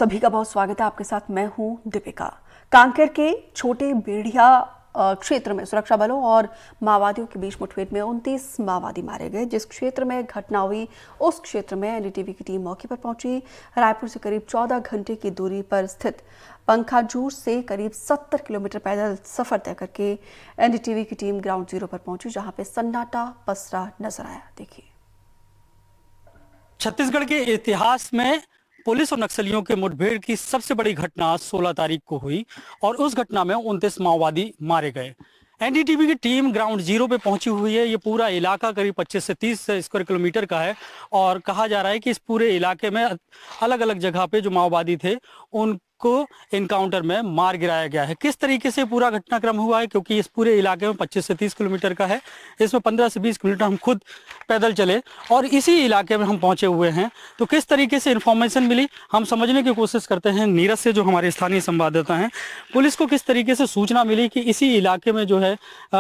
सभी का बहुत स्वागत है। आपके साथ मैं हूं दीपिका। कांकेर के छोटे बेड़िया क्षेत्र में सुरक्षा बलों और माओवादियों के बीच मुठभेड़ में 29 माओवादी मारे गए। जिस क्षेत्र में घटना हुई उस क्षेत्र में एनडीटीवी की टीम मौके पर पहुंची। रायपुर से करीब 14 घंटे की दूरी पर स्थित पंखाजूर से करीब 70 किलोमीटर पैदल सफर तय करके एनडीटीवी की टीम ग्राउंड जीरो पर पहुंची, जहां पे सन्नाटा पसरा नजर आया। देखिए। छत्तीसगढ़ के इतिहास में पुलिस और नक्सलियों के मुठभेड़ की सबसे बड़ी घटना 16 तारीख को हुई और उस घटना में 29 माओवादी मारे गए। एनडीटीवी की टीम ग्राउंड जीरो पे पहुंची हुई है। ये पूरा इलाका करीब 25 से 30 स्क्वायर किलोमीटर का है और कहा जा रहा है कि इस पूरे इलाके में अलग अलग जगह पे जो माओवादी थे उनको इनकाउंटर में मार गिराया गया है। किस तरीके से पूरा घटनाक्रम हुआ है, क्योंकि इस पूरे इलाके में 25 से 30 किलोमीटर का है, इसमें 15 से 20 किलोमीटर हम खुद पैदल चले और इसी इलाके में हम पहुंचे हुए हैं। तो किस तरीके से इन्फॉर्मेशन मिली हम समझने की कोशिश करते हैं नीरज से, जो हमारे स्थानीय संवाददाता हैं। पुलिस को किस तरीके से सूचना मिली कि इसी इलाके में जो है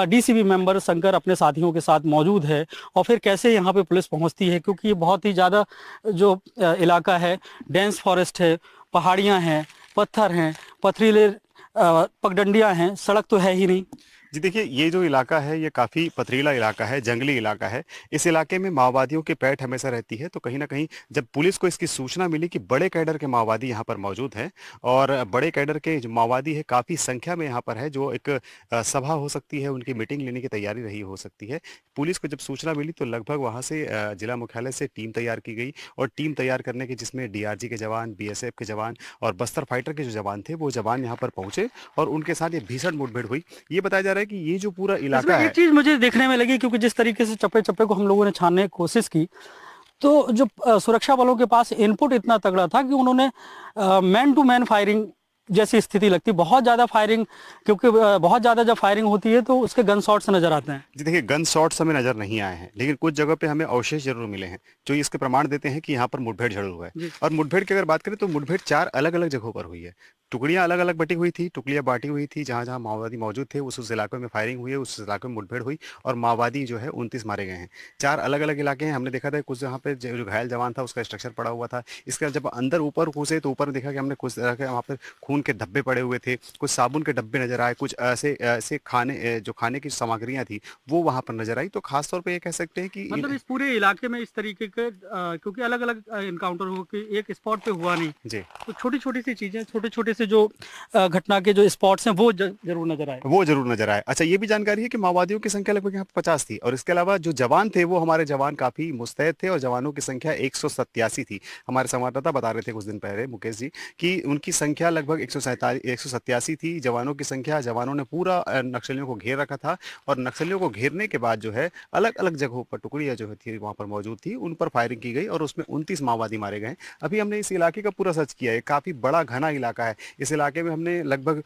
डीसीबी मेंबर शंकर अपने साथियों के साथ मौजूद है और फिर कैसे यहाँ पे पुलिस पहुँचती है, क्योंकि ये बहुत ही ज़्यादा जो इलाका है, डेंस फॉरेस्ट है, पहाड़ियाँ हैं, पत्थर हैं, पथरीले पगडंडियाँ हैं, सड़क तो है ही नहीं। जी देखिए, ये जो इलाका है ये काफ़ी पथरीला इलाका है, जंगली इलाका है। इस इलाके में माओवादियों की पैठ हमेशा रहती है। तो कहीं ना कहीं जब पुलिस को इसकी सूचना मिली कि बड़े कैडर के माओवादी यहाँ पर मौजूद हैं और बड़े कैडर के जो माओवादी है काफ़ी संख्या में यहाँ पर है, जो एक सभा हो सकती है, उनकी मीटिंग लेने की तैयारी रही हो सकती है। पुलिस को जब सूचना मिली तो लगभग वहाँ से जिला मुख्यालय से टीम तैयार की गई और टीम तैयार करने की जिसमें डीआरजी के जवान, बीएसएफ के जवान और बस्तर फाइटर के जो जवान थे वो जवान यहाँ पर पहुंचे और उनके साथ ये भीषण मुठभेड़ हुई। ये बताया जा रहा है कि ये जो पूरा इलाका है, एक चीज मुझे देखने में लगी, क्योंकि जिस तरीके से चप्पे चप्पे को हम लोगों ने छानने की कोशिश की तो जो सुरक्षा बलों के पास इनपुट इतना तगड़ा था कि उन्होंने मैन टू मैन फायरिंग जैसी स्थिति लगती, बहुत ज्यादा फायरिंग, क्योंकि बहुत ज्यादा जब फायरिंग होती है तो उसके गन शॉट्स नजर आते हैं। जी देखिए, गन शॉट्स हमें नजर नहीं आए हैं, लेकिन कुछ जगह पे हमें अवशेष जरूर मिले हैं जो इसके प्रमाण देते हैं कि यहाँ पर मुठभेड़ जरूर हुआ है। और मुठभेड़ की अगर बात करें तो मुठभेड़ 4 अलग अलग जगहों पर हुई है। टुकड़ियां अलग अलग बटी हुई थी, टुकड़ियां बांटी हुई थी। जहां जहां माओवादी मौजूद थे उस इलाके में फायरिंग हुई है, उस इलाके में मुठभेड़ हुई और माओवादी जो है 29 मारे गए हैं। 4 अलग अलग इलाके हैं। हमने देखा था कुछ जहाँ पे जो घायल जवान था उसका स्ट्रक्चर पड़ा हुआ था। इसके बाद जब अंदर ऊपर घुसे तो ऊपर देखा कि हमने कुछ वहाँ पर खून के धब्बे पड़े हुए थे, कुछ साबुन के डब्बे नजर आए, कुछ ऐसे ऐसे खाने की सामग्रियां थी वो वहां पर नजर आई। तो खासतौर पर ये कह सकते हैं कि मतलब इस पूरे इलाके में इस तरीके के क्योंकि अलग अलग इनकाउंटर हो कि एक स्पॉट पे हुआ नहीं जी, तो छोटी छोटी सी चीजें, छोटे छोटे से जो घटना के जो स्पॉट्स हैं वो जरूर नजर आए, वो जरूर नजर आए। अच्छा, ये भी जानकारी है कि माओवादियों की संख्या लगभग यहाँ 50 थी और इसके अलावा जो जवान थे वो हमारे जवान काफी मुस्तैद थे और जवानों की संख्या 187 थी। हमारे संवाददाता बता रहे थे कुछ दिन पहले, मुकेश जी, कि उनकी संख्या लगभग 187 थी जवानों की संख्या। जवानों ने पूरा नक्सलियों को घेर रखा था और नक्सलियों को घेरने के बाद जो है अलग अलग जगहों पर टुकड़ियां जो थी वहां पर मौजूद थी, उन पर फायरिंग की गई और उसमें 29 माओवादी मारे गए। अभी हमने इस इलाके का पूरा सर्च किया है, काफी बड़ा घना इलाका है। इस इलाके में हमने लगभग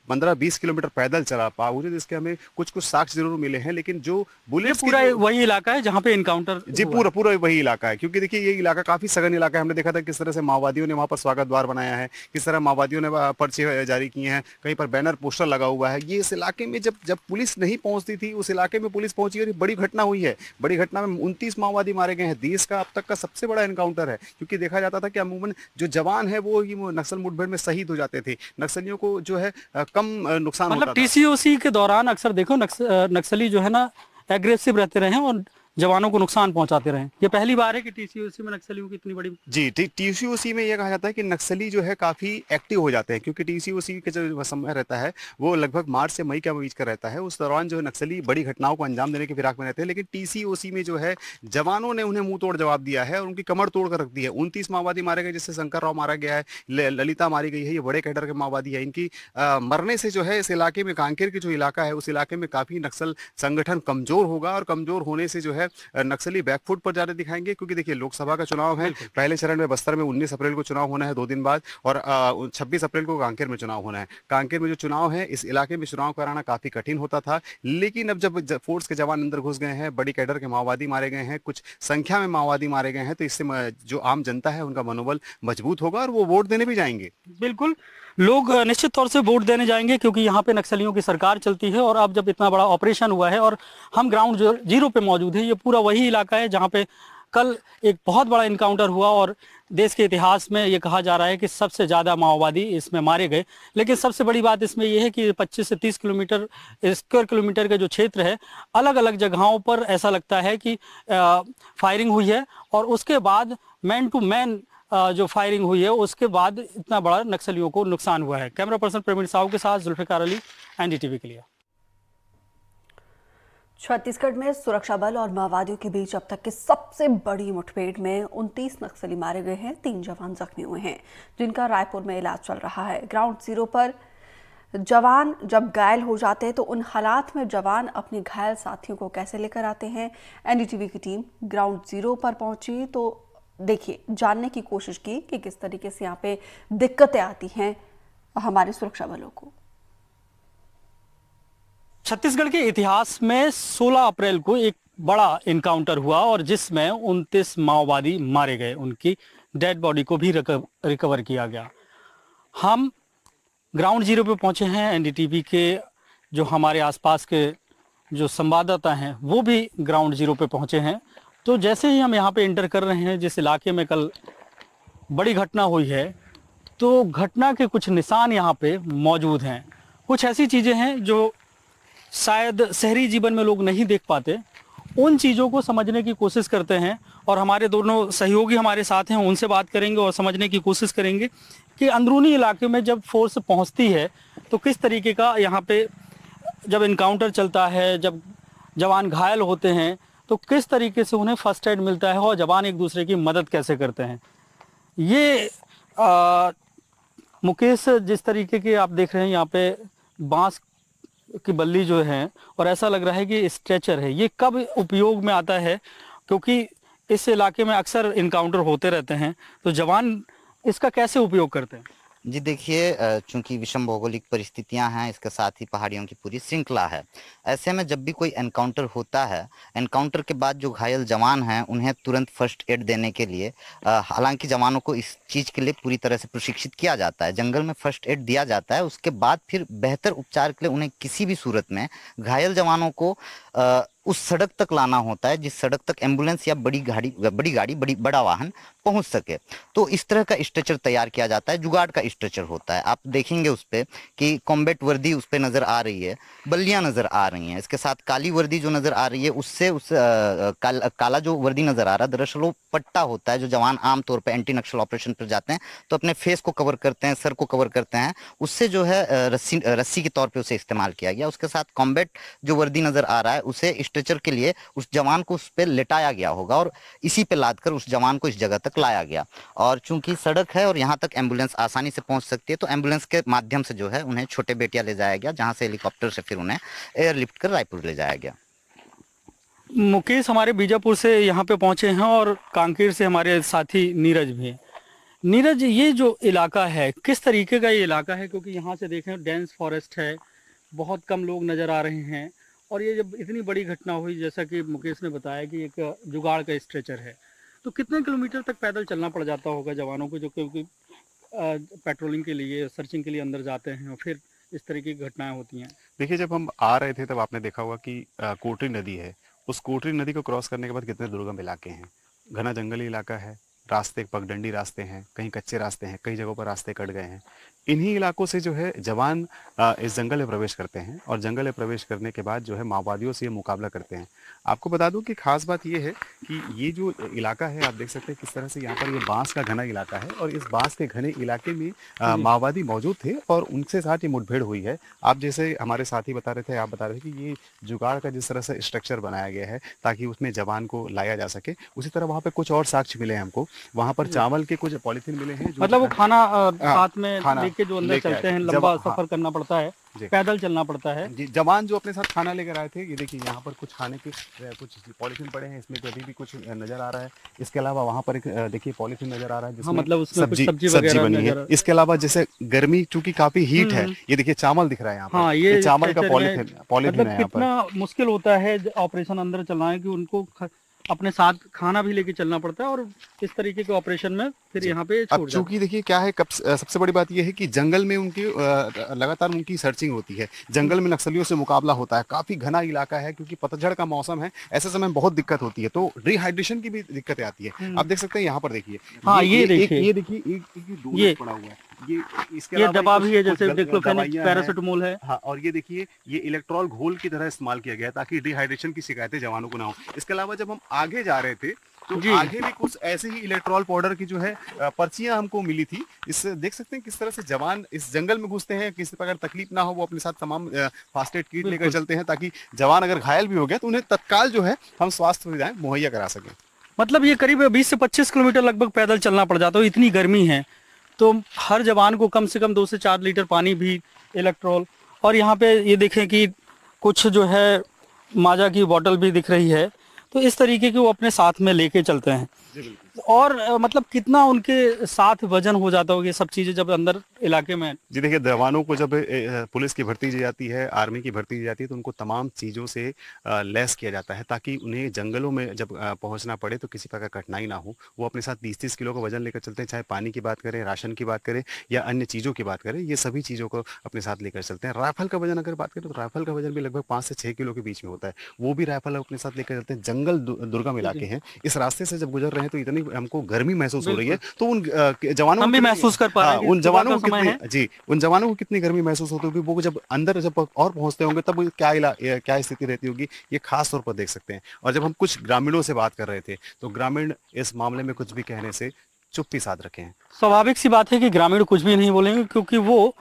15-20 किलोमीटर पैदल चला, बावजूद इसके हमें कुछ कुछ साक्ष्य जरूर मिले हैं, लेकिन जो बुलेट्स पूरा वही इलाका है जहाँ पे इनकाउंटर जी पूरा वही इलाका है। क्योंकि देखिए ये इलाका काफी सघन इलाका है। हमने देखा था किस तरह से माओवादियों ने वहां पर स्वागत द्वार बनाया है, किस तरह माओवादियों ने पर्चे जारी किए हैं, कहीं पर बैनर पोस्टर लगा हुआ है। ये इस इलाके में जब जब पुलिस नहीं पहुंचती थी उस इलाके में पुलिस पहुंची और बड़ी घटना हुई है। बड़ी घटना में 29 माओवादी मारे गए हैं। देश का अब तक का सबसे बड़ा एनकाउंटर है, क्योंकि देखा जाता था कि अमूमन जो जवान है वो नक्सल मुठभेड़ में शहीद हो जाते थे, नक्सलियों को जो है कम नुकसान होता था। मतलब टीसीओसी के दौरान अक्सर देखो नक्सली जो है ना एग्रेसिव रहते रहे और जवानों को नुकसान पहुंचाते रहे। ये पहली बार है कि टीसीओसी में नक्सलियों की इतनी बड़ी जी टीसीओसी में यह कहा जाता है कि नक्सली जो है काफी एक्टिव हो जाते हैं, क्योंकि टीसीओसी का जो समय रहता है वो लगभग मार्च से मई के बीच का रहता है। उस दौरान जो है नक्सली बड़ी घटनाओं को अंजाम देने की फिराक में रहते हैं, लेकिन टीसीओसी में जो है जवानों ने उन्हें मुंह तोड़ जवाब दिया है और उनकी कमर तोड़ कर रख दी है। 29 माओवादी मारे गए, जिससे शंकर राव मारा गया है, ललिता मारी गई है। ये बड़े कैडर के माओवादी है। इनकी मरने से जो है इस इलाके में, कांकेर की जो इलाका है उस इलाके में काफी नक्सल संगठन कमजोर होगा और कमजोर होने से जो है नक्सली बैकफुट पर जाने दिखाएंगे। क्योंकि देखिए लोकसभा का चुनाव है, पहले चरण में बस्तर में 19 अप्रैल को चुनाव होना है 2 दिन बाद, और 26 अप्रैल को कांकेर में चुनाव होना है। कांकेर में जो चुनाव है, इस इलाके में चुनाव कराना काफी कठिन होता था, लेकिन अब जब फोर्स के जवान अंदर घुस गए हैं, बड़ी कैडर के माओवादी मारे गए हैं, कुछ संख्या में माओवादी मारे गए हैं, तो इससे जो आम जनता है उनका मनोबल मजबूत होगा और वो वोट देने भी जाएंगे। बिल्कुल, लोग निश्चित तौर से वोट देने जाएंगे, क्योंकि यहाँ पे नक्सलियों की सरकार चलती है। और अब जब इतना बड़ा ऑपरेशन हुआ है और हम ग्राउंड जीरो पे मौजूद है, ये पूरा वही इलाका है जहाँ पे कल एक बहुत बड़ा इनकाउंटर हुआ और देश के इतिहास में ये कहा जा रहा है कि सबसे ज़्यादा माओवादी इसमें मारे गए। लेकिन सबसे बड़ी बात इसमें यह है कि 25 से 30 किलोमीटर स्क्वायर किलोमीटर का जो क्षेत्र है, अलग अलग जगहों पर ऐसा लगता है कि फायरिंग हुई है और उसके बाद मैन टू मैन जो फायरिंग हुई है उसके बाद इतना बड़ा नक्सलियों को नुकसान हुआ है। कैमरा पर्सन प्रवीण साहू के साथ जुल्फिकार अली, एनडीटीवी के लिए। छत्तीसगढ़ में सुरक्षा बल और माओवादियों के बीच अब तक की सबसे बड़ी मुठभेड़ में 29 नक्सली मारे गए हैं, 3 जवान जख्मी हुए हैं, जिनका रायपुर में इलाज चल रहा है। ग्राउंड जीरो पर जवान जब घायल हो जाते हैं तो उन हालात में जवान अपने घायल साथियों को कैसे लेकर आते हैं। एनडीटीवी की टीम ग्राउंड जीरो पर पहुंची तो देखिए, जानने की कोशिश की कि किस तरीके से यहाँ पे दिक्कतें आती हैं हमारे सुरक्षा बलों को। छत्तीसगढ़ के इतिहास में 16 अप्रैल को एक बड़ा इनकाउंटर हुआ और जिसमें 29 माओवादी मारे गए, उनकी डेड बॉडी को भी रिकवर किया गया। हम ग्राउंड जीरो पे पहुंचे हैं। एनडीटीवी के जो हमारे आसपास के जो संवाददाता हैं वो भी ग्राउंड जीरो पे पहुंचे हैं। तो जैसे ही हम यहाँ पे एंटर कर रहे हैं, जिस इलाके में कल बड़ी घटना हुई है, तो घटना के कुछ निशान यहाँ पे मौजूद हैं। कुछ ऐसी चीज़ें हैं जो शायद शहरी जीवन में लोग नहीं देख पाते, उन चीज़ों को समझने की कोशिश करते हैं और हमारे दोनों सहयोगी हमारे साथ हैं, उनसे बात करेंगे और समझने की कोशिश करेंगे कि अंदरूनी इलाके में जब फोर्स पहुंचती है तो किस तरीके का यहाँ पे जब इनकाउंटर चलता है, जब जवान घायल होते हैं तो किस तरीके से उन्हें फर्स्ट एड मिलता है और जवान एक दूसरे की मदद कैसे करते हैं। ये मुकेश, जिस तरीके के आप देख रहे हैं यहाँ पे बांस की बल्ली जो है और ऐसा लग रहा है कि स्ट्रेचर है, ये कब उपयोग में आता है? क्योंकि इस इलाके में अक्सर इनकाउंटर होते रहते हैं, तो जवान इसका कैसे उपयोग करते हैं? जी देखिए, चूंकि विषम भौगोलिक परिस्थितियां हैं, इसके साथ ही पहाड़ियों की पूरी श्रृंखला है, ऐसे में जब भी कोई एनकाउंटर होता है, एनकाउंटर के बाद जो घायल जवान हैं उन्हें तुरंत फर्स्ट एड देने के लिए, हालांकि जवानों को इस चीज़ के लिए पूरी तरह से प्रशिक्षित किया जाता है, जंगल में फर्स्ट एड दिया जाता है। उसके बाद फिर बेहतर उपचार के लिए उन्हें किसी भी सूरत में घायल जवानों को उस सड़क तक लाना होता है जिस सड़क तक एम्बुलेंस या बड़ा वाहन पहुंच सके। तो इस तरह का स्ट्रेचर तैयार किया जाता है, जुगाड़ का स्ट्रेचर होता है। आप देखेंगे उस पे कि कॉम्बैट वर्दी उस पे नजर आ रही है, बल्लियां नजर आ रही हैं, इसके साथ काली वर्दी जो नजर आ रही है उससे काला जो वर्दी नजर आ रहा है दरअसल वो पट्टा होता है जो जवान आमतौर पर एंटी नक्सल ऑपरेशन पर जाते हैं तो अपने फेस को कवर करते हैं, सर को कवर करते हैं, उससे जो है रस्सी के तौर पर उसे इस्तेमाल किया गया। उसके साथ कॉम्बैट जो वर्दी नजर आ रहा है उसे स्ट्रेचर के लिए उस जवान को उस पे लेटाया गया होगा और इसी पे लादकर उस जवान को इस जगह तक लाया गया। और चूंकि सड़क है और यहाँ तक एम्बुलेंस आसानी से पहुंच सकती है तो एम्बुलेंस के माध्यम से जो है उन्हें छोटे बेटिया ले जाया गया, जहां से हेलीकॉप्टर से फिर उन्हें एयरलिफ्ट कर रायपुर ले जाया गया। मुकेश हमारे बीजापुर से यहाँ पे पहुंचे हैं और कांकेर से हमारे साथी नीरज भी हैं। नीरज, ये जो इलाका है किस तरीके का ये इलाका है? क्योंकि यहाँ से देखें डेंस फॉरेस्ट है, बहुत कम लोग नज़र आ रहे हैं और ये जब इतनी बड़ी घटना हुई, जैसा कि मुकेश ने बताया कि एक जुगाड़ का स्ट्रेचर है, तो कितने किलोमीटर तक पैदल चलना पड़ जाता होगा जवानों को, जो क्योंकि पेट्रोलिंग के लिए, सर्चिंग के लिए अंदर जाते हैं और फिर इस तरीके की घटनाएं होती हैं? देखिए, जब हम आ रहे थे तब आपने देखा होगा कि कोटरी नदी है, उस कोटरी नदी को क्रॉस करने के बाद कितने दुर्गम इलाके हैं, घना जंगली इलाका है, रास्ते पगडंडी रास्ते हैं, कहीं कच्चे रास्ते हैं, कई जगहों पर रास्ते कट गए हैं। इन्हीं इलाकों से जो है जवान इस जंगल में प्रवेश करते हैं और जंगल में प्रवेश करने के बाद जो है माओवादियों से ये मुकाबला करते हैं। आपको बता दूं कि खास बात ये है कि ये जो इलाका है, आप देख सकते हैं किस तरह से यहाँ पर ये बांस का घना इलाका है और इस बांस के घने इलाके में माओवादी मौजूद थे और उनसे साथ ये मुठभेड़ हुई है। आप जैसे हमारे साथी बता रहे थे, आप बता रहे थे कि ये जुगाड़ का जिस तरह से स्ट्रक्चर बनाया गया है ताकि उसमें जवान को लाया जा सके, उसी तरह वहाँ पे कुछ और साक्ष्य मिले हैं हमको। वहाँ पर चावल के कुछ पॉलीथीन मिले हैं, मतलब वो खाना साथ में लेके जो अंदर चलते हैं, लंबा सफर करना पड़ता है, पैदल चलना पड़ता है जी। जवान जो अपने साथ खाना लेकर आए थे, ये देखिए यहाँ पर कुछ खाने के कुछ पॉलीथीन पड़े हैं, इसमें तो अभी भी कुछ नजर आ रहा है। इसके अलावा वहाँ पर एक देखिए पॉलीथीन नजर आ रहा है जिसमें मतलब उसमें सब्जी बनी है। इसके अलावा जैसे गर्मी चूंकि काफी हीट है, ये देखिए चावल दिख रहा है यहाँ पर। हाँ, ये चावल का पॉलीथीन मतलब है यहाँ पर। कितना मुश्किल होता है ऑपरेशन अंदर चलाना कि उनको अपने साथ खाना भी लेके चलना पड़ता है और इस तरीके के ऑपरेशन में फिर यहाँ पे अब छोड़ जाते चूंकि देखिए क्या है, सबसे बड़ी बात यह है कि जंगल में उनकी लगातार उनकी सर्चिंग होती है, जंगल में नक्सलियों से मुकाबला होता है, काफी घना इलाका है, क्योंकि पतझड़ का मौसम है, ऐसे समय में बहुत दिक्कत होती है, तो डिहाइड्रेशन की भी दिक्कतें आती है। आप देख सकते हैं यहाँ पर देखिए, हाँ, ये देखिए। ये देखिए एक डोनट पड़ा हुआ है, ये इसके ये अलावा दवा कुछ- भी है, कुछ जैसे गल- डिक्लोफेनेक, दवाइयाँ हैं। पैरासिटामोल है। हाँ, और ये देखिए ये इलेक्ट्रॉल घोल की तरह इस्तेमाल किया गया है ताकि डिहाइड्रेशन की शिकायतें जवानों को ना हो। इसके अलावा जब हम आगे जा रहे थे तो जी। आगे भी कुछ ऐसे ही इलेक्ट्रॉल पाउडर की जो है पर्चियां हमको मिली थी। इससे देख सकते हैं किस तरह से जवान इस जंगल में घुसते हैं, किसी प्रकार तकलीफ ना हो वो अपने साथ तमाम फास्ट एड किट लेकर चलते हैं, ताकि जवान अगर घायल भी हो गया तो उन्हें तत्काल जो है हम स्वास्थ्य सुविधाएं मुहैया करा सकें। मतलब ये करीब 20 से 25 किलोमीटर लगभग पैदल चलना पड़ जाता है, इतनी गर्मी है। तो हर जवान को कम से कम 2 से 4 लीटर पानी भी, इलेक्ट्रॉल, और यहाँ पे ये देखें कि कुछ जो है माजा की बोतल भी दिख रही है। तो इस तरीके के वो अपने साथ में लेके चलते हैं। और मतलब कितना उनके साथ वजन हो जाता होगा ये सब चीजें जब अंदर इलाके में। जी देखिए, जवानों को जब पुलिस की भर्ती दी जाती है, आर्मी की भर्ती दी जाती है, तो उनको तमाम चीज़ों से लैस किया जाता है ताकि उन्हें जंगलों में जब पहुंचना पड़े तो किसी प्रकार कठिनाई ना हो। वो अपने साथ 30-30 किलो का वजन लेकर चलते हैं, चाहे पानी की बात करें, राशन की बात करें या अन्य चीज़ों की बात करें, ये सभी चीज़ों को अपने साथ लेकर चलते हैं। राइफल का वजन अगर बात करें तो राइफल का वजन भी लगभग 5 से 6 किलो के बीच में होता है, वो भी राइफल अपने साथ लेकर चलते हैं। जंगल दुर्गम इलाके हैं, इस रास्ते से जब गुजर रहे हैं तो इतनी हमको गर्मी महसूस हो रही है, तो उन जवानों हम भी को महसूस कर पा रहे हैं कि उन जवानों को सुबह का समय कितनी जी उन जवानों को कितनी गर्मी महसूस होती होगी, वो जब अंदर जब और पहुंचते होंगे तब क्या स्थिति रहती होगी, ये खास तौर पर देख सकते हैं। और जब हम कुछ ग्रामीणों से बात कर रहे थे तो ग्रामीण इस मामले में कुछ भी कहने से चुप्पी साध रखे हैं। स्वाभाविक सी बात है कि ग्रामीण कुछ भी नहीं बोलेंगे, क्योंकि वो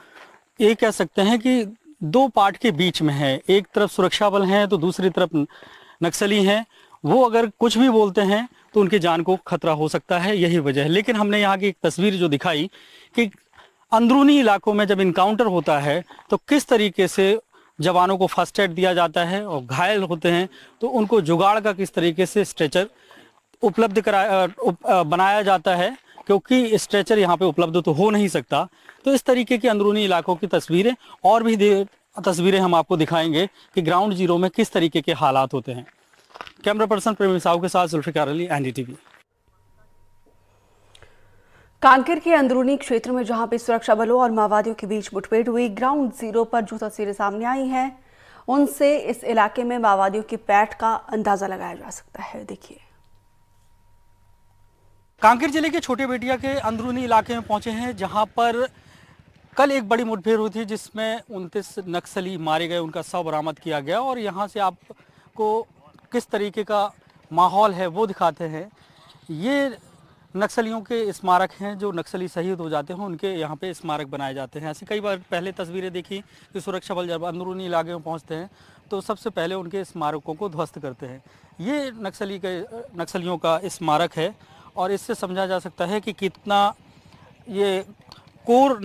ये कह सकते हैं कि दो पार्ट के बीच में है। एक तरफ सुरक्षा बल हैं तो दूसरी तरफ नक्सली हैं। वो अगर कुछ भी बोलते हैं तो उनकी जान को खतरा हो सकता है, यही वजह है। लेकिन हमने यहाँ की एक तस्वीर जो दिखाई कि अंदरूनी इलाकों में जब इनकाउंटर होता है तो किस तरीके से जवानों को फर्स्ट एड दिया जाता है, और घायल होते हैं तो उनको जुगाड़ का किस तरीके से स्ट्रेचर उपलब्ध बनाया जाता है, क्योंकि स्ट्रेचर यहाँ पे उपलब्ध तो हो नहीं सकता। तो इस तरीके के अंदरूनी इलाकों की तस्वीरें और भी तस्वीरें हम आपको दिखाएंगे कि ग्राउंड जीरो में किस तरीके के हालात होते हैं। कैमरा पर्सन प्रेमी साहू के साथ जुल्फिकार अली, एनडीटीवी। कांकेर के अंदरूनी क्षेत्र में जहां पे सुरक्षा बलों और माओवादियों के बीच मुठभेड़ हुई, ग्राउंड जीरो पर जो तस्वीरें सामने आई हैं उनसे इस इलाके में माओवादियों की पैठ का अंदाजा लगाया जा सकता है। देखिए, कांकेर जिले के छोटे बेटिया के अंदरूनी इलाके में पहुंचे हैं, जहां पर कल एक बड़ी मुठभेड़ हुई थी जिसमें 29 नक्सली मारे गए, उनका शव बरामद किया गया। और यहां से आपको किस तरीके का माहौल है वो दिखाते हैं। ये नक्सलियों के स्मारक हैं, जो नक्सली शहीद हो जाते हैं उनके यहाँ पे स्मारक बनाए जाते हैं। ऐसी कई बार पहले तस्वीरें देखी कि सुरक्षा बल जब अंदरूनी इलाके में पहुँचते हैं तो सबसे पहले उनके स्मारकों को ध्वस्त करते हैं। ये नक्सलियों का स्मारक है और इससे समझा जा सकता है कि कितना ये कोर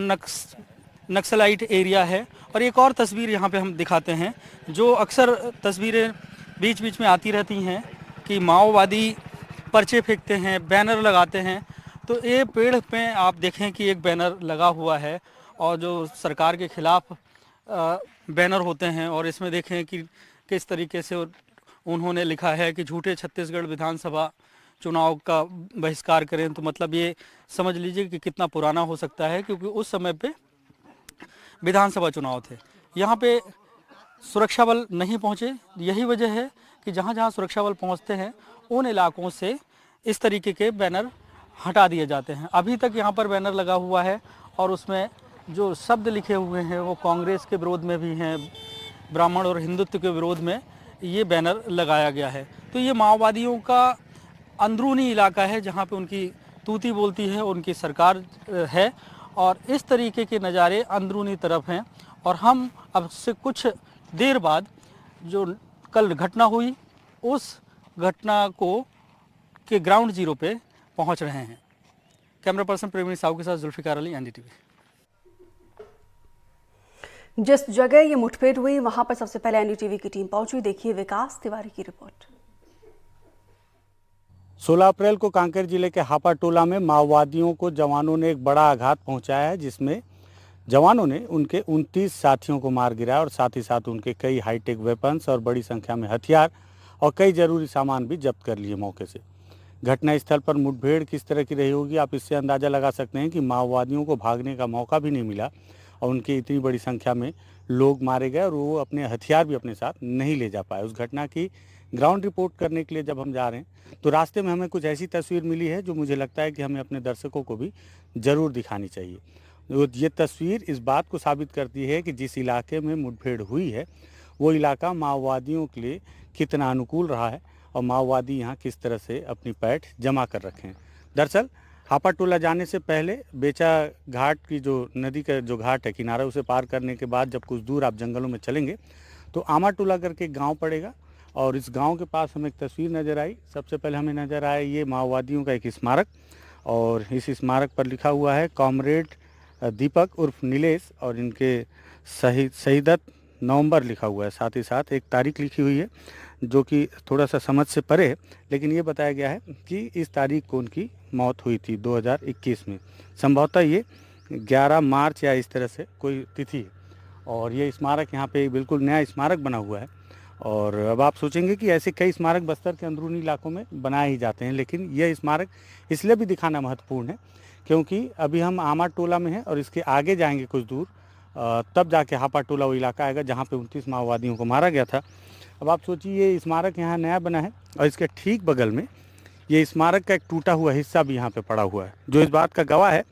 नक्सलाइट एरिया है। और एक और तस्वीर यहाँ पे हम दिखाते हैं, जो अक्सर तस्वीरें बीच बीच में आती रहती हैं कि माओवादी पर्चे फेंकते हैं, बैनर लगाते हैं। तो ये पेड़ पे आप देखें कि एक बैनर लगा हुआ है और जो सरकार के खिलाफ बैनर होते हैं, और इसमें देखें कि किस तरीके से उन्होंने लिखा है कि झूठे छत्तीसगढ़ विधानसभा चुनाव का बहिष्कार करें। तो मतलब ये समझ लीजिए कि कितना पुराना हो सकता है, क्योंकि उस समय पे विधानसभा चुनाव थे। यहाँ पे सुरक्षा बल नहीं पहुँचे, यही वजह है कि जहाँ जहाँ सुरक्षा बल पहुँचते हैं उन इलाकों से इस तरीके के बैनर हटा दिए जाते हैं। अभी तक यहाँ पर बैनर लगा हुआ है और उसमें जो शब्द लिखे हुए हैं वो कांग्रेस के विरोध में भी हैं, ब्राह्मण और हिंदुत्व के विरोध में ये बैनर लगाया गया है। तो ये माओवादियों का अंदरूनी इलाका है जहाँ पे उनकी तूती बोलती है, उनकी सरकार है, और इस तरीके के नज़ारे अंदरूनी तरफ हैं। और हम अब से कुछ देर बाद जो कल घटना हुई उस घटना को के ग्राउंड जीरो पे पहुंच रहे हैं। कैमरा पर्सन प्रेमी साहू के साथ जुल्फिकार अली, एनडीटीवी। जिस जगह ये मुठभेड़ हुई वहां पर सबसे पहले एनडीटीवी की टीम पहुंची। देखिए विकास तिवारी की रिपोर्ट। 16 अप्रैल को कांकेर जिले के हापा टोला में माओवादियों को जवानों ने एक बड़ा आघात पहुंचाया है, जिसमें जवानों ने उनके 29 साथियों को मार गिराया और साथ ही साथ उनके कई हाईटेक वेपन्स और बड़ी संख्या में हथियार और कई जरूरी सामान भी जब्त कर लिए मौके से। घटनास्थल पर मुठभेड़ किस तरह की रही होगी, आप इससे अंदाज़ा लगा सकते हैं कि माओवादियों को भागने का मौका भी नहीं मिला और उनकी इतनी बड़ी संख्या में लोग मारे गए और वो अपने हथियार भी अपने साथ नहीं ले जा पाए। उस घटना की ग्राउंड रिपोर्ट करने के लिए जब हम जा रहे हैं तो रास्ते में हमें कुछ ऐसी तस्वीर मिली है जो मुझे लगता है कि हमें अपने दर्शकों को भी ज़रूर दिखानी चाहिए। ये तस्वीर इस बात को साबित करती है कि जिस इलाके में मुठभेड़ हुई है वो इलाका माओवादियों के लिए कितना अनुकूल रहा है और माओवादी यहाँ किस तरह से अपनी पैठ जमा कर रखे हैं। दरअसल हापा टोला जाने से पहले बेचा घाट की जो नदी का जो घाट है किनारा, उसे पार करने के बाद जब कुछ दूर आप जंगलों में चलेंगे तो आमा टोला करके एक गाँव पड़ेगा और इस गांव के पास हमें एक तस्वीर नज़र आई। सबसे पहले हमें नज़र आया ये माओवादियों का एक स्मारक और इस स्मारक पर लिखा हुआ है कॉमरेड दीपक उर्फ नीलेश और इनके शहीदत नवंबर लिखा हुआ है। साथ ही साथ एक तारीख लिखी हुई है जो कि थोड़ा सा समझ से परे है, लेकिन ये बताया गया है कि इस तारीख को उनकी मौत हुई थी 2021 में। संभवतः ये 11 मार्च या इस तरह से कोई तिथि है और ये स्मारक यहाँ पे बिल्कुल नया स्मारक बना हुआ है। और अब आप सोचेंगे कि ऐसे कई स्मारक बस्तर के अंदरूनी इलाकों में बनाए ही जाते हैं, लेकिन यह स्मारक इसलिए भी दिखाना महत्वपूर्ण है क्योंकि अभी हम आमा टोला में हैं और इसके आगे जाएंगे कुछ दूर तब जाके हापा टोला वो इलाका आएगा जहाँ पे 29 माओवादियों को मारा गया था। अब आप सोचिए ये स्मारक यहाँ नया बना है और इसके ठीक बगल में ये स्मारक का एक टूटा हुआ हिस्सा भी यहाँ पे पड़ा हुआ है जो इस बात का गवाह है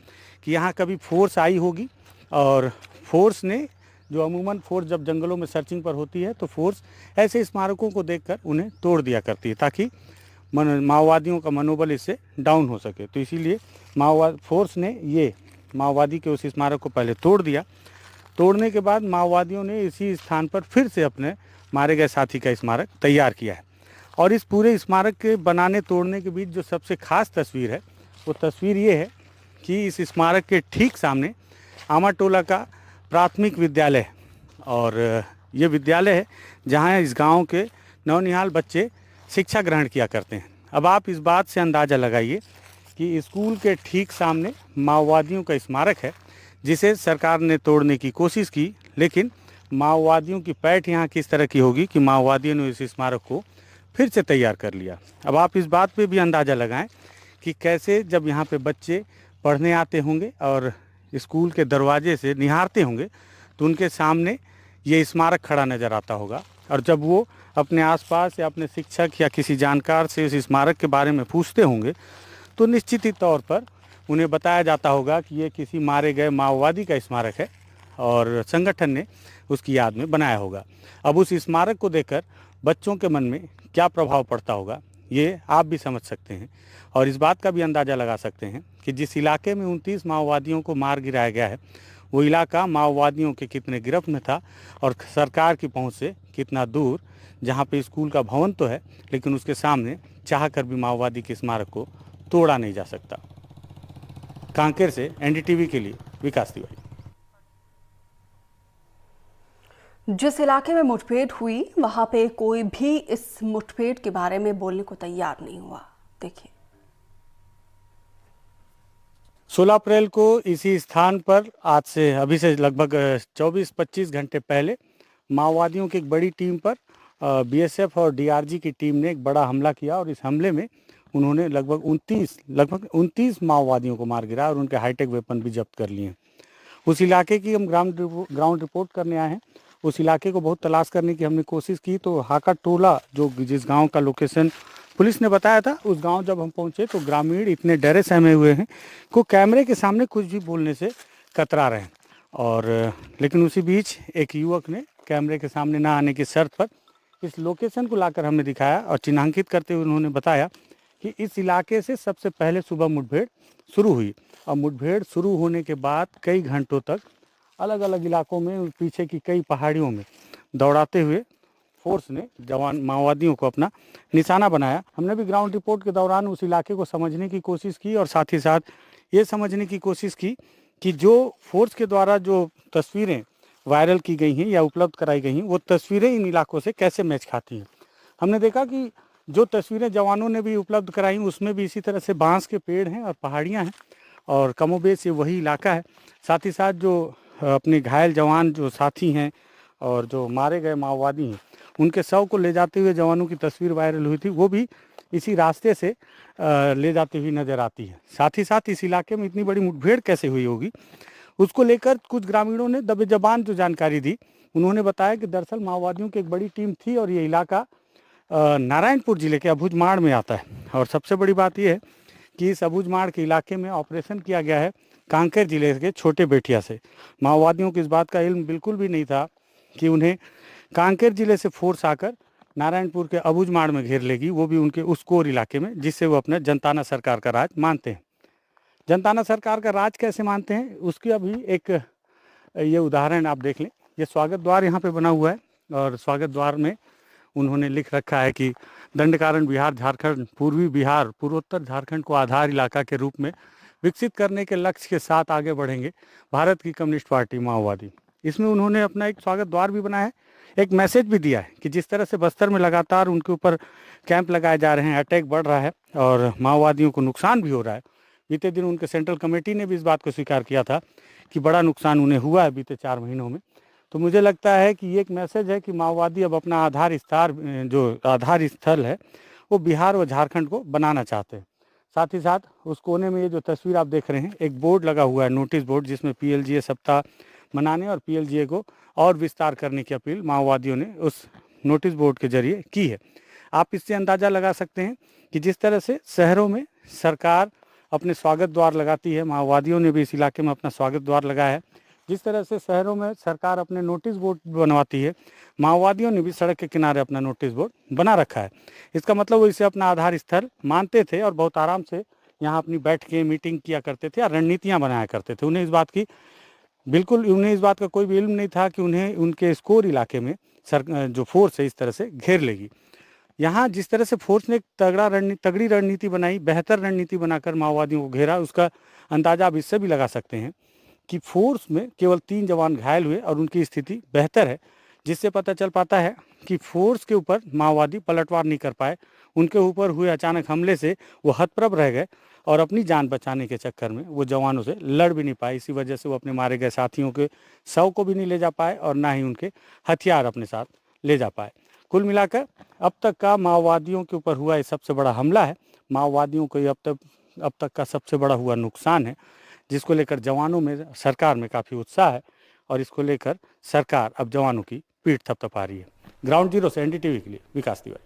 कि यहाँ कभी फोर्स आई होगी और फोर्स ने जो अमूमन फोर्स जब जंगलों में सर्चिंग पर होती है तो फोर्स ऐसे स्मारकों को देखकर उन्हें तोड़ दिया करती है ताकि माओवादियों का मनोबल इससे डाउन हो सके। तो इसीलिए फोर्स ने ये माओवादी के उस स्मारक को पहले तोड़ दिया। तोड़ने के बाद माओवादियों ने इसी स्थान पर फिर से अपने मारे गए साथी का स्मारक तैयार किया है और इस पूरे स्मारक के बनाने तोड़ने के बीच जो सबसे खास तस्वीर है वो तस्वीर ये है कि इस स्मारक के ठीक सामने आमा टोला का प्राथमिक विद्यालय है और ये विद्यालय है जहाँ इस गांव के नौनिहाल बच्चे शिक्षा ग्रहण किया करते हैं। अब आप इस बात से अंदाज़ा लगाइए कि स्कूल के ठीक सामने माओवादियों का स्मारक है जिसे सरकार ने तोड़ने की कोशिश की, लेकिन माओवादियों की पैठ यहाँ किस तरह की होगी कि माओवादियों ने इस स्मारक को फिर से तैयार कर लिया। अब आप इस बात पे भी अंदाज़ा लगाएं कि कैसे जब यहाँ पे बच्चे पढ़ने आते होंगे और स्कूल के दरवाजे से निहारते होंगे तो उनके सामने ये स्मारक खड़ा नज़र आता होगा और जब वो अपने आसपास या अपने शिक्षक या किसी जानकार से इस स्मारक के बारे में पूछते होंगे तो निश्चित ही तौर पर उन्हें बताया जाता होगा कि ये किसी मारे गए माओवादी का स्मारक है और संगठन ने उसकी याद में बनाया होगा। अब उस स्मारक को देखकर बच्चों के मन में क्या प्रभाव पड़ता होगा ये आप भी समझ सकते हैं और इस बात का भी अंदाज़ा लगा सकते हैं कि जिस इलाके में 29 माओवादियों को मार गिराया गया है वो इलाका माओवादियों के कितने गिरफ्त में था और सरकार की पहुंच से कितना दूर, जहां पे स्कूल का भवन तो है लेकिन उसके सामने चाह कर भी माओवादी के स्मारक को तोड़ा नहीं जा सकता। कांकेर से एनडीटीवी के लिए विकास तिवारी। जिस इलाके में मुठभेड़ हुई वहां पे कोई भी इस मुठभेड़ के बारे में बोलने को तैयार नहीं हुआ। देखिए 16 अप्रैल को इसी स्थान पर आज से अभी से लगभग 24-25 घंटे पहले माओवादियों की एक बड़ी टीम पर बीएसएफ और डीआरजी की टीम ने एक बड़ा हमला किया और इस हमले में उन्होंने लगभग 29 माओवादियों को मार गिराया और उनके हाईटेक वेपन भी जब्त कर लिए हैं। उस इलाके की हम ग्राउंड रिपोर्ट करने आए हैं। उस इलाके को बहुत तलाश करने की हमने कोशिश की तो हाका टोला जो जिस गांव का लोकेशन पुलिस ने बताया था उस गांव जब हम पहुंचे तो ग्रामीण इतने डरे सहमे हुए हैं को कैमरे के सामने कुछ भी बोलने से कतरा रहे हैं और लेकिन उसी बीच एक युवक ने कैमरे के सामने ना आने की शर्त पर इस लोकेशन को लाकर हमें दिखाया और चिन्हांकित करते हुए उन्होंने बताया कि इस इलाके से सबसे पहले सुबह मुठभेड़ शुरू हुई और मुठभेड़ शुरू होने के बाद कई घंटों तक अलग अलग इलाकों में पीछे की कई पहाड़ियों में दौड़ाते हुए फोर्स ने जवान माओवादियों को अपना निशाना बनाया। हमने भी ग्राउंड रिपोर्ट के दौरान उस इलाके को समझने की कोशिश की और साथ ही साथ ये समझने की कोशिश की कि जो फोर्स के द्वारा जो तस्वीरें वायरल की गई हैं या उपलब्ध कराई गई हैं वो तस्वीरें इन इलाकों से कैसे मैच खाती हैं। हमने देखा कि जो तस्वीरें जवानों ने भी उपलब्ध कराई उसमें भी इसी तरह से बांस के पेड़ हैं और पहाड़ियाँ हैं और कमोबेश ये वही इलाका है। साथ ही साथ जो अपने घायल जवान जो साथी हैं और जो मारे गए माओवादी हैं उनके शव को ले जाते हुए जवानों की तस्वीर वायरल हुई थी, वो भी इसी रास्ते से ले जाती हुई नजर आती है। साथ ही साथ इस इलाके में इतनी बड़ी मुठभेड़ कैसे हुई होगी, उसको लेकर कुछ ग्रामीणों ने दबे जबान जो जानकारी दी, उन्होंने बताया कि दरअसल माओवादियों की एक बड़ी टीम थी और ये इलाका नारायणपुर जिले के अबुझमाड़ में आता है। और सबसे बड़ी बात यह है कि इस अबुझमाड़ के इलाके में ऑपरेशन किया गया है कांकेर जिले के छोटे बेटिया से। माओवादियों को इस बात का इल्म बिल्कुल भी नहीं था कि उन्हें कांकेर जिले से फोर्स आकर नारायणपुर के अबुझमाड़ में घेर लेगी, वो भी उनके उस कोर इलाके में जिससे वो अपना जनताना सरकार का राज मानते हैं। जनताना सरकार का राज कैसे मानते हैं उसकी अभी एक ये उदाहरण आप देख लें। ये स्वागत द्वार यहाँ पे बना हुआ है और स्वागत द्वार में उन्होंने लिख रखा है कि दंडकारण्य बिहार झारखंड पूर्वी बिहार पूर्वोत्तर झारखंड को आधार इलाका के रूप में विकसित करने के लक्ष्य के साथ आगे बढ़ेंगे भारत की कम्युनिस्ट पार्टी माओवादी। इसमें उन्होंने अपना एक स्वागत द्वार भी बनाया है, एक मैसेज भी दिया है कि जिस तरह से बस्तर में लगातार उनके ऊपर कैंप लगाए जा रहे हैं, अटैक बढ़ रहा है और माओवादियों को नुकसान भी हो रहा है। बीते दिन उनके सेंट्रल कमेटी ने भी इस बात को स्वीकार किया था कि बड़ा नुकसान उन्हें हुआ है बीते 4 महीनों में। तो मुझे लगता है कि ये एक मैसेज है कि माओवादी अब अपना आधार स्थल है वो बिहार और झारखंड को बनाना चाहते हैं। साथ ही साथ उस कोने में ये जो तस्वीर आप देख रहे हैं, एक बोर्ड लगा हुआ है, नोटिस बोर्ड, जिसमें PLGA सप्ताह मनाने और PLGA को और विस्तार करने की अपील माओवादियों ने उस नोटिस बोर्ड के जरिए की है। आप इससे अंदाज़ा लगा सकते हैं कि जिस तरह से शहरों में सरकार अपने स्वागत द्वार लगाती है, माओवादियों ने भी इस इलाके में अपना स्वागत द्वार लगाया है। जिस तरह से शहरों में सरकार अपने नोटिस बोर्ड बनवाती है, माओवादियों ने भी सड़क के किनारे अपना नोटिस बोर्ड बना रखा है। इसका मतलब वो इसे अपना आधार स्थल मानते थे और बहुत आराम से यहाँ अपनी बैठकें मीटिंग किया करते थे और रणनीतियाँ बनाया करते थे। उन्हें इस बात का कोई भी इल्म नहीं था कि उन्हें उनके स्कोर इलाके में जो फोर्स है इस तरह से घेर लेगी। यहाँ जिस तरह से फोर्स ने एक तगड़ी रणनीति बनाई, बेहतर रणनीति बनाकर माओवादियों को घेरा, उसका अंदाजा आप इससे भी लगा सकते हैं कि फोर्स में केवल 3 जवान घायल हुए और उनकी स्थिति बेहतर है, जिससे पता चल पाता है कि फोर्स के ऊपर माओवादी पलटवार नहीं कर पाए। उनके ऊपर हुए अचानक हमले से वो हतप्रभ रह गए और अपनी जान बचाने के चक्कर में वो जवानों से लड़ भी नहीं पाए। इसी वजह से वो अपने मारे गए साथियों के शव को भी नहीं ले जा पाए और ना ही उनके हथियार अपने साथ ले जा पाए। कुल मिलाकर अब तक का माओवादियों के ऊपर हुआ ये सबसे बड़ा हमला है। माओवादियों को अब तक का सबसे बड़ा हुआ नुकसान है, जिसको लेकर जवानों में, सरकार में काफ़ी उत्साह है और इसको लेकर सरकार अब जवानों की पीठ थपथपा रही है। ग्राउंड जीरो से NDTV के लिए विकास तिवारी।